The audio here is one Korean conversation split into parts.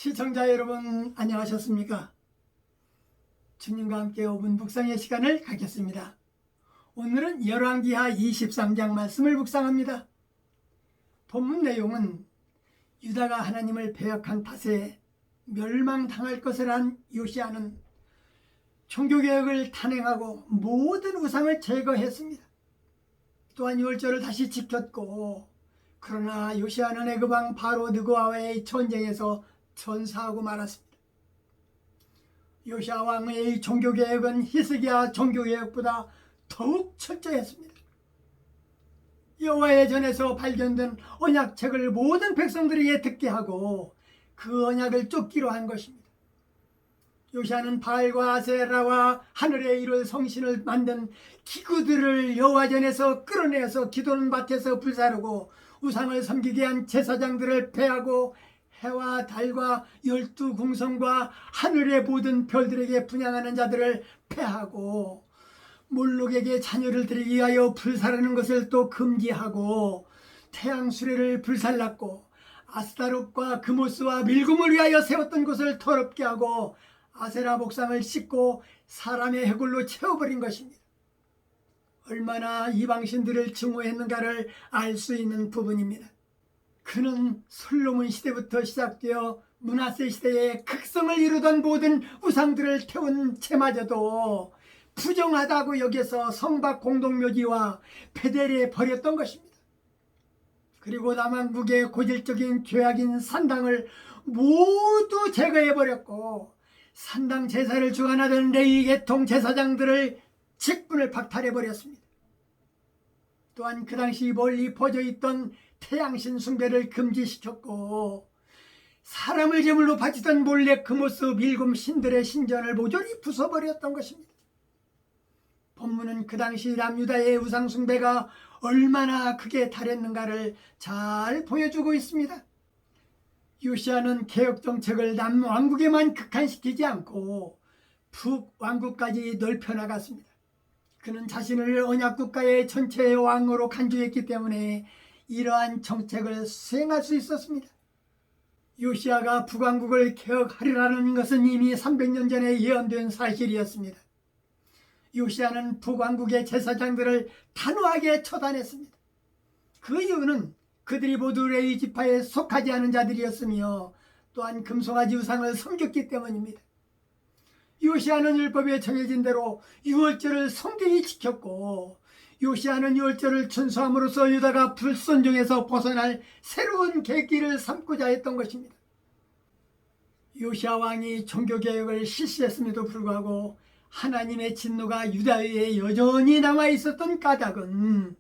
시청자 여러분 안녕하셨습니까? 주님과 함께 5분 묵상의 시간을 갖겠습니다. 오늘은 열왕기하 23장 말씀을 묵상합니다. 본문 내용은 유다가 하나님을 배역한 탓에 멸망당할 것을 한 요시야는 종교개혁을 단행하고 모든 우상을 제거했습니다. 또한 율절을 다시 지켰고, 그러나 요시야는 애굽왕 바로 느고아와의 전쟁에서 전사하고 말았습니다. 요시야 왕의 종교개혁은 히스기야 종교개혁보다 더욱 철저했습니다. 여호와의 전에서 발견된 언약책을 모든 백성들에게 듣게 하고 그 언약을 쫓기로 한 것입니다. 요시야는 바알과 아세라와 하늘에 이룰 성신을 만든 기구들을 여호와 전에서 끌어내서 기도는 밭에서 불사르고 우상을 섬기게 한 제사장들을 패하고 해와 달과 12궁성과 하늘의 모든 별들에게 분향하는 자들을 패하고 몰록에게 자녀를 드리기 위하여 불사르는 것을 또 금지하고 태양 수레를 불살랐고 아스타롯과 그모스와 밀금을 위하여 세웠던 곳을 더럽게 하고 아세라 목상을 씻고 사람의 해골로 채워버린 것입니다. 얼마나 이방신들을 증오했는가를 알 수 있는 부분입니다. 그는 솔로몬 시대부터 시작되어 므낫세 시대에 극성을 이루던 모든 우상들을 태운 채마저도 부정하다고 여겨서 성박 공동묘지와 베델에 버렸던 것입니다. 그리고 남왕국의 고질적인 죄악인 산당을 모두 제거해버렸고 산당 제사를 주관하던 레위 계통 제사장들을 직분을 박탈해버렸습니다. 또한 그 당시 멀리 퍼져있던 태양신 숭배를 금지시켰고 사람을 제물로 바치던 몰렉 그모스 밀금 신들의 신전을 모조리 부숴버렸던 것입니다. 본문은 그 당시 남유다의 우상 숭배가 얼마나 크게 달했는가를 잘 보여주고 있습니다. 요시야는 개혁 정책을 남왕국에만 극한시키지 않고 북왕국까지 넓혀나갔습니다. 그는 자신을 언약국가의 전체 왕으로 간주했기 때문에 이러한 정책을 수행할 수 있었습니다. 요시야가 북왕국을 개혁하리라는 것은 이미 300년 전에 예언된 사실이었습니다. 요시야는 북왕국의 제사장들을 단호하게 처단했습니다. 그 이유는 그들이 모두 레위 지파에 속하지 않은 자들이었으며 또한 금송아지 우상을 섬겼기 때문입니다. 요시야는 율법에 정해진 대로 유월절을 성경히 지켰고 요시야는 유월절을 준수함으로써 유다가 불순종에서 벗어날 새로운 계기를 삼고자 했던 것입니다. 요시야 왕이 종교개혁을 실시했음에도 불구하고 하나님의 진노가 유다에 여전히 남아있었던 까닭은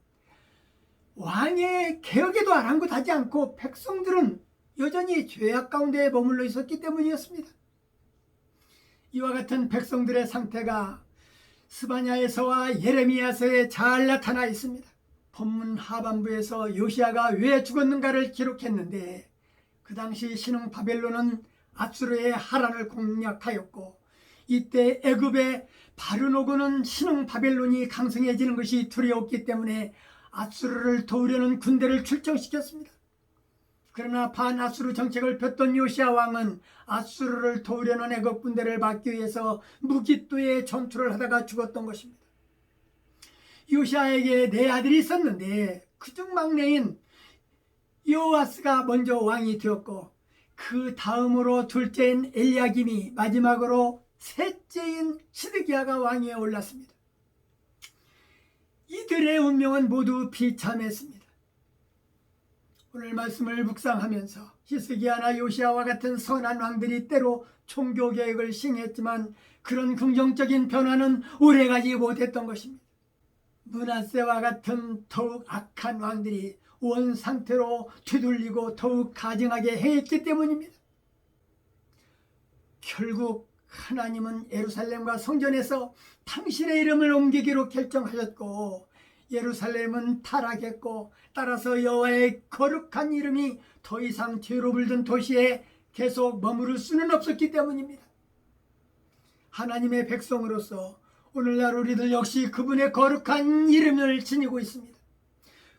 왕의 개혁에도 아랑곳하지 않고 백성들은 여전히 죄악 가운데 머물러 있었기 때문이었습니다. 이와 같은 백성들의 상태가 스바냐에서와 예레미야서에 잘 나타나 있습니다. 본문 하반부에서 요시야가 왜 죽었는가를 기록했는데 그 당시 신흥 바벨론은 앗수르의 하란을 공략하였고 이때 애굽의 바르노고는 신흥 바벨론이 강성해지는 것이 두려웠기 때문에 앗수르를 도우려는 군대를 출정시켰습니다. 그러나 반아수르 정책을 폈던 요시야 왕은 아수르를 도우려는 애굽 군대를 막기 위해서 무기또에 전투를 하다가 죽었던 것입니다. 요시야에게 네 아들이 있었는데 그중 막내인 요아스가 먼저 왕이 되었고 그 다음으로 둘째인 엘리야김이 마지막으로 셋째인 시드기야가 왕위에 올랐습니다. 이들의 운명은 모두 비참했습니다. 오늘 말씀을 묵상하면서 히스기야나 요시야와 같은 선한 왕들이 때로 종교개혁을 시행했지만 그런 긍정적인 변화는 오래가지 못했던 것입니다. 므낫세와 같은 더욱 악한 왕들이 원상태로 되돌리고 더욱 가증하게 행했기 때문입니다. 결국 하나님은 예루살렘과 성전에서 당신의 이름을 옮기기로 결정하셨고 예루살렘은 타락했고 따라서 여호와의 거룩한 이름이 더 이상 죄로 물든 도시에 계속 머무를 수는 없었기 때문입니다. 하나님의 백성으로서 오늘날 우리들 역시 그분의 거룩한 이름을 지니고 있습니다.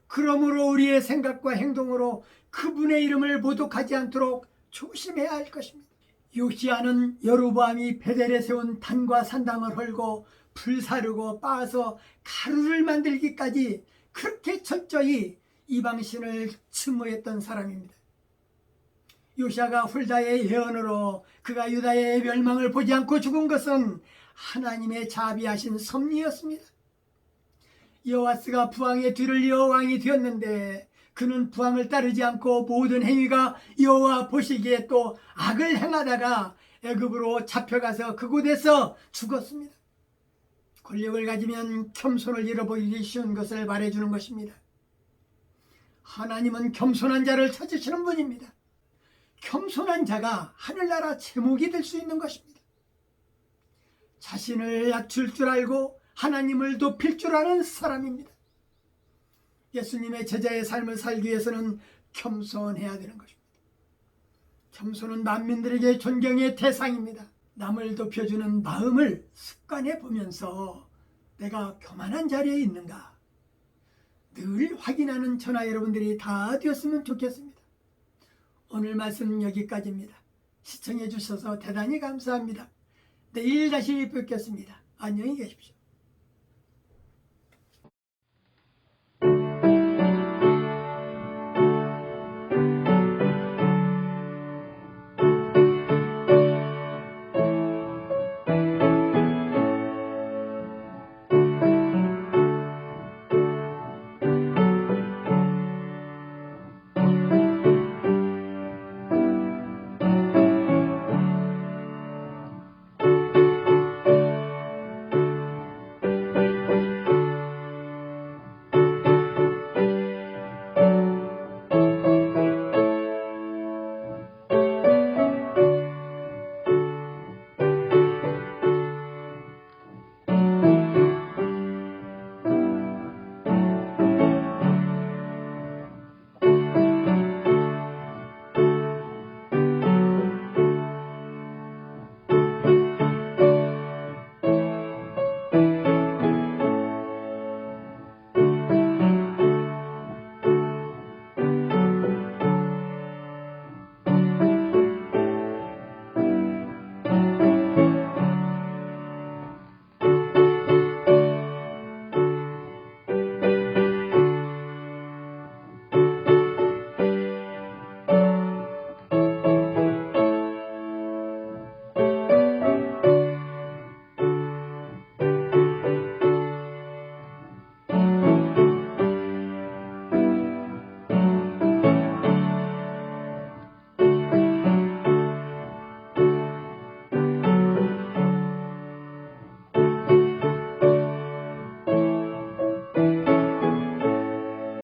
그러므로 우리의 생각과 행동으로 그분의 이름을 모독하지 않도록 조심해야 할 것입니다. 요시야는 여로보암이 베델에 세운 단과 산당을 헐고 불사르고 빻아서 가루를 만들기까지 그렇게 철저히 이방신을 증오했던 사람입니다. 요시야가 훌다의 예언으로 그가 유다의 멸망을 보지 않고 죽은 것은 하나님의 자비하신 섭리였습니다. 여호아스가 부왕의 뒤를 이어 왕이 되었는데 그는 부왕을 따르지 않고 모든 행위가 여호와 보시기에 또 악을 행하다가 애굽으로 잡혀가서 그곳에서 죽었습니다. 권력을 가지면 겸손을 잃어버리기 쉬운 것을 말해주는 것입니다. 하나님은 겸손한 자를 찾으시는 분입니다. 겸손한 자가 하늘나라 제목이 될 수 있는 것입니다. 자신을 낮출 줄 알고 하나님을 높일 줄 아는 사람입니다. 예수님의 제자의 삶을 살기 위해서는 겸손해야 되는 것입니다. 겸손은 만민들에게 존경의 대상입니다. 남을 높여주는 마음을 습관해 보면서 내가 교만한 자리에 있는가 늘 확인하는 저나 여러분들이 다 되었으면 좋겠습니다. 오늘 말씀은 여기까지입니다. 시청해 주셔서 대단히 감사합니다. 내일 다시 뵙겠습니다. 안녕히 계십시오.